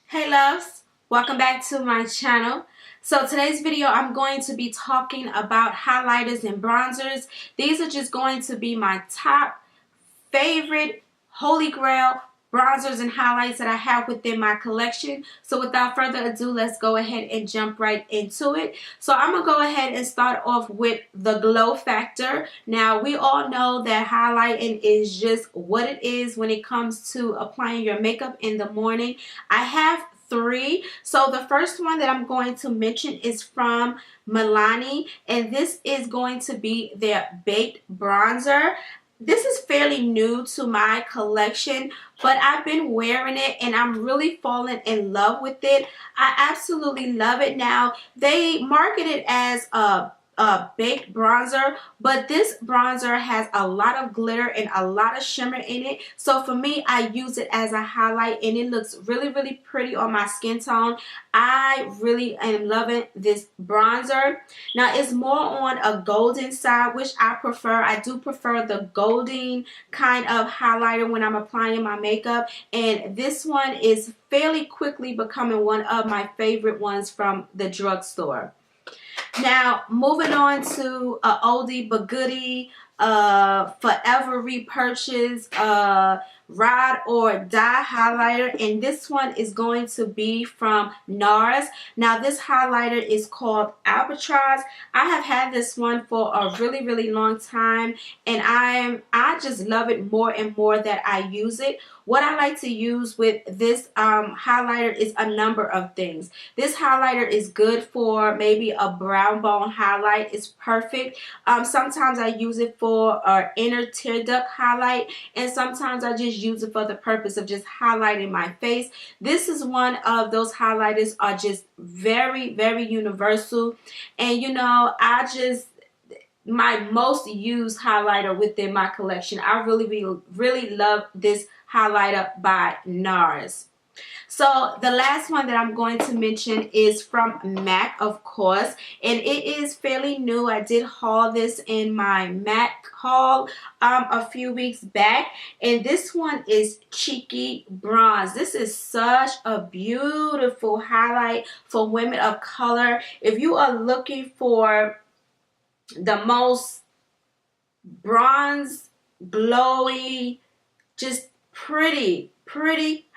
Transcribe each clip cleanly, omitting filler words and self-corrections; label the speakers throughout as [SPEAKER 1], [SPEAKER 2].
[SPEAKER 1] Hey loves, welcome back to my channel. So today's video I'm going to be talking about highlighters and bronzers. These are just going to be my top favorite holy grail bronzers and highlights that I have within my collection. So without further ado, let's go ahead and jump right into it. So I'm going to go ahead and start off with the Glow Factor. Now we all know that highlighting is just what it is when it comes to applying your makeup in the morning. I have three. So the first one that I'm going to mention is from Milani, and this is going to be their Baked Bronzer. This is fairly new to my collection, but I've been wearing it and I'm really falling in love with it. I absolutely love it. Now, they market it as a baked bronzer, but this bronzer has a lot of glitter and a lot of shimmer in it. So for me, I use it as a highlight and it looks really, really pretty on my skin tone. I really am loving this bronzer. Now, it's more on a golden side, which I prefer. I do prefer the golden kind of highlighter when I'm applying my makeup. And this one is fairly quickly becoming one of my favorite ones from the drugstore. Now, moving on to a oldie but goodie, forever repurchase, ride or die highlighter, and this one is going to be from NARS. Now this highlighter is called Albatross. I have had this one for a really, really long time, and I just love it more and more that I use it. What I like to use with this highlighter is a number of things. This highlighter is good for maybe a brown bone highlight. It's perfect. Sometimes I use it for an inner tear duct highlight, and sometimes I just use it for the purpose of just highlighting my face. This is one of those highlighters are just very, very universal, and you know, my most used highlighter within my collection. I really love this highlighter by NARS. So the last one that I'm going to mention is from MAC, of course, and it is fairly new. I did haul this in my MAC haul a few weeks back, and this one is Cheeky Bronze. This is such a beautiful highlight for women of color. If you are looking for the most bronze, glowy, just pretty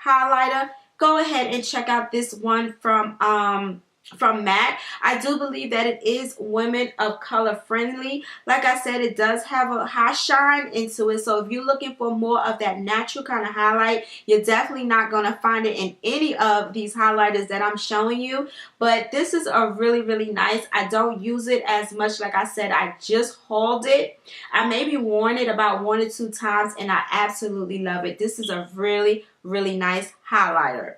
[SPEAKER 1] highlighter, go ahead and check out this one from MAC. I do believe that it is women of color friendly. Like I said, it does have a high shine into it. So if you're looking for more of that natural kind of highlight, you're definitely not going to find it in any of these highlighters that I'm showing you. But this is a really, really nice. I don't use it as much. Like I said, I just hauled it. I maybe worn it about 1 or 2 times, and I absolutely love it. This is a really, really nice highlighter.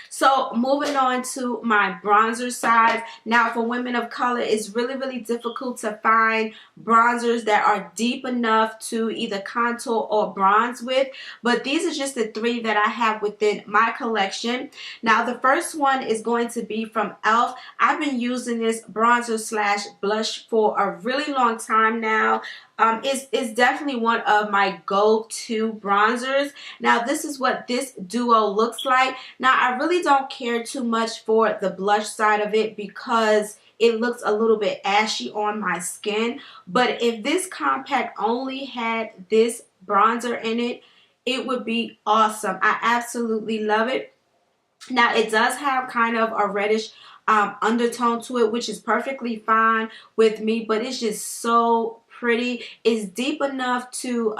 [SPEAKER 1] So moving on to my bronzer side. Now for women of color, it's really, really difficult to find bronzers that are deep enough to either contour or bronze with. But these are just the 3 that I have within my collection. Now the first one is going to be from e.l.f. I've been using this bronzer slash blush for a really long time now. It's definitely one of my go-to bronzers. Now this is what this duo looks like. Now I really don't care too much for the blush side of it because it looks a little bit ashy on my skin. But if this compact only had this bronzer in it, it would be awesome. I absolutely love it. Now it does have kind of a reddish undertone to it, which is perfectly fine with me, but it's just so pretty. It's deep enough to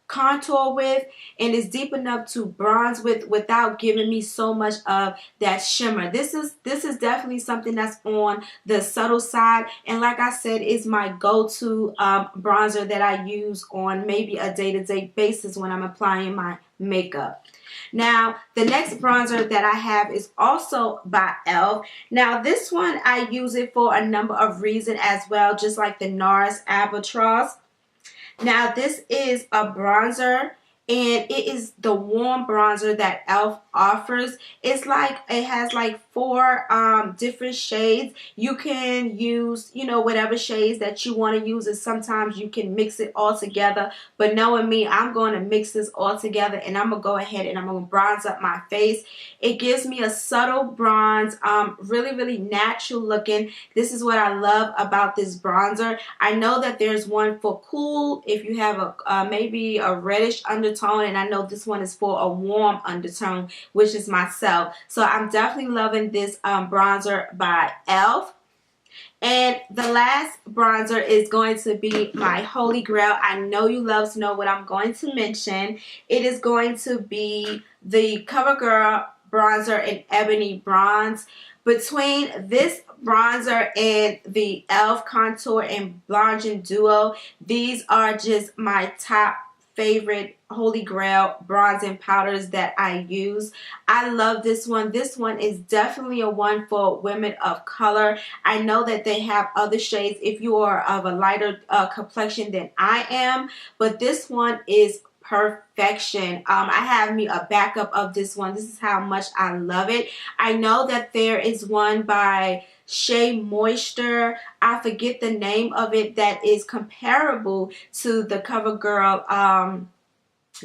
[SPEAKER 1] contour with, and it's deep enough to bronze with without giving me so much of that shimmer. This is definitely something that's on the subtle side, and like I said, is my go-to bronzer that I use on maybe a day-to-day basis when I'm applying my makeup. Now, the next bronzer that I have is also by e.l.f. Now, this one, I use it for a number of reasons as well, just like the NARS Albatross. Now, this is a bronzer, and it is the warm bronzer that e.l.f. offers. It's like it has like 4 different shades. You can use, you know, whatever shades that you want to use, and sometimes you can mix it all together. But knowing me, I'm going to mix this all together, and I'm going to go ahead and I'm going to bronze up my face. It gives me a subtle bronze, really, really natural looking. This is what I love about this bronzer. I know that there's one for cool if you have a maybe a reddish undertone, and I know this one is for a warm undertone, which is myself. So I'm definitely loving this bronzer by e.l.f. And the last bronzer is going to be my holy grail. I know you love to know what I'm going to mention. It is going to be the CoverGirl bronzer in Ebony Bronze. Between this bronzer and the e.l.f. Contour and Bronzing Duo, these are just my top favorite holy grail bronzing powders that I use. I love this one. This one is definitely a one for women of color. I know that they have other shades if you are of a lighter complexion than I am, but this one is perfection. I have me a backup of this one. This is how much I love it. I know that there is one by Shea Moisture, I forget the name of it, that is comparable to the CoverGirl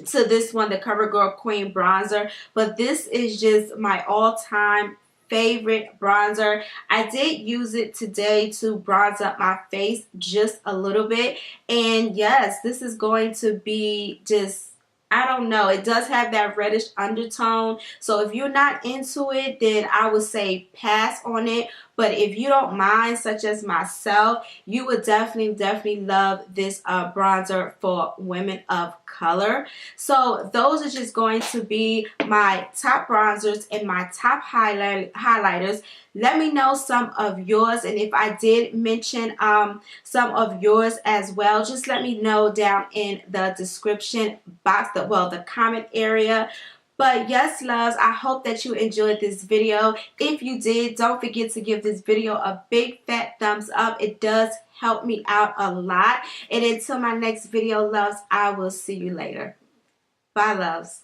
[SPEAKER 1] to this one, the CoverGirl Queen bronzer, but this is just my all-time favorite bronzer. I did use it today to bronze up my face just a little bit, and yes, this is going to be just, I don't know, it does have that reddish undertone, so if you're not into it, then I would say pass on it. But if you don't mind, such as myself, you would definitely love this bronzer for women of color. So those are just going to be my top bronzers and my top highlighters. Let me know some of yours, and if I did mention some of yours as well, just let me know down in the description box, the comment area. But yes, loves, I hope that you enjoyed this video. If you did, don't forget to give this video a big fat thumbs up. It does help me out a lot. And until my next video, loves, I will see you later. Bye, loves.